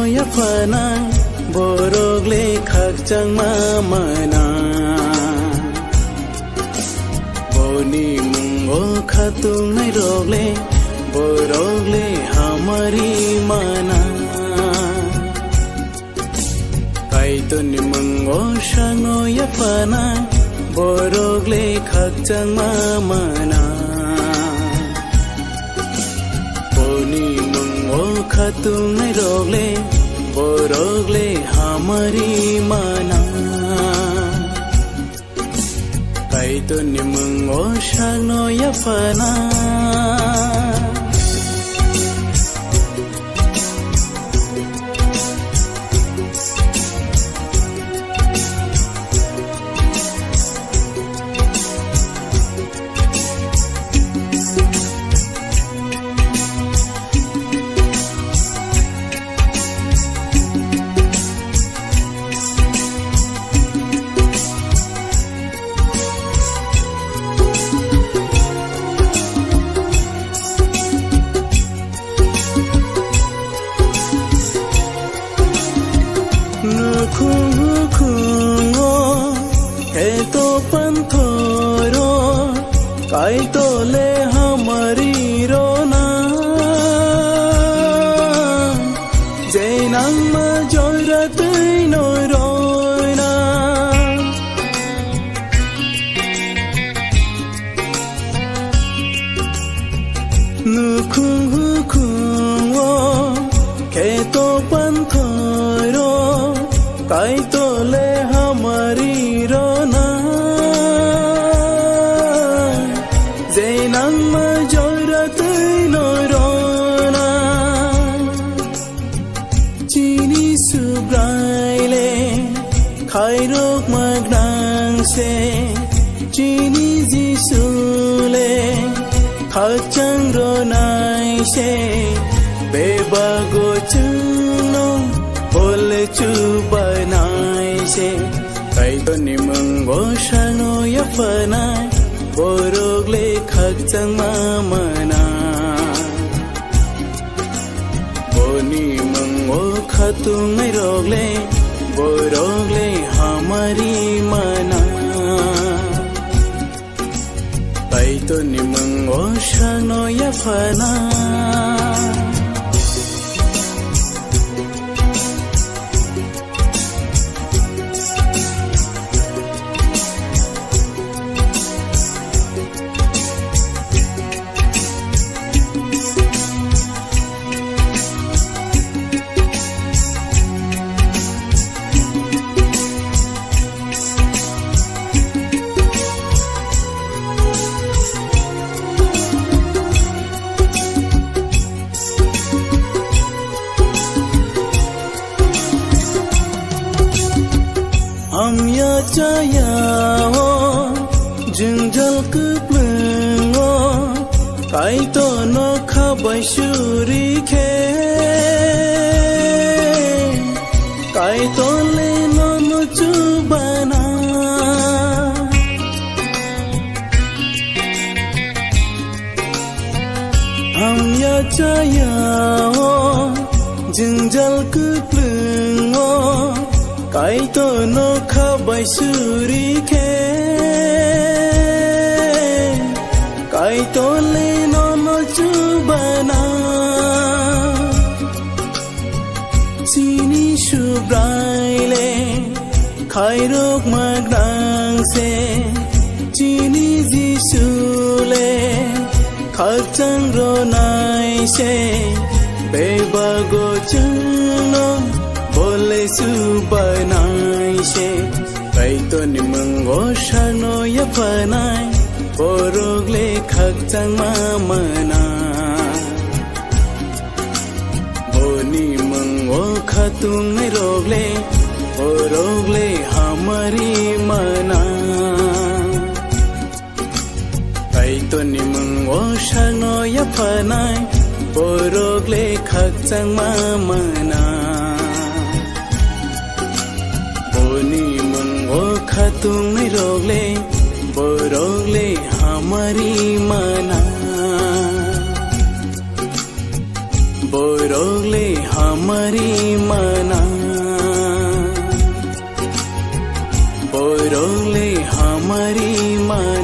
fana borogle khakchang mana boni mungo khatung nai rogle borogle hamari mana kaito ni mungo shano ya fana borogle khakchang mana boni mungo khatung nai rogle borogle hamari mana kaito ni mungo shano ya fana तो पंथरो काई तो ले हमारी रोना जैनंग में जोरत no रोना नुखुंगो के तो पंथरो काई तो ले हमारी रोना जैनंग में जोरत नो रोना चीनी सुब्राइले खाइरोक मगनांग से चीनी जिसुले खाचंग रोनाई से बेबागो चुनो बोले चुबनाई से kaito ni mungo shano ya fana borogle khakchang mana boni mungo khatung nai rogle borogle hamari mana kaito ni mungo shano ya fana हम या चाया हो जिंजल कुप्लंगो काई तो नो खबशुरी खे काई तो ले नो मुचुबना हम या चाया हो जिंजल कुप्लंगो काई तो नो खबशुरी खे काई तो ले नो चुबना चीनी सुब्राइले खाइरोक मगनांग से चीनी जिसुले खाचंग रोनाई से बेबागो चुनो बोले सुबनाई से kaito ni mungo shano ya fanai borogle khakchang mana boni mungo khatung nai rogle borogle hamari mana kaito ni mungo shano ya fanai borogle khakchang mana boni mungo khatung nai rogle borogle hamari mana borogle hamari हमारी मना बोरोले हमारी मना।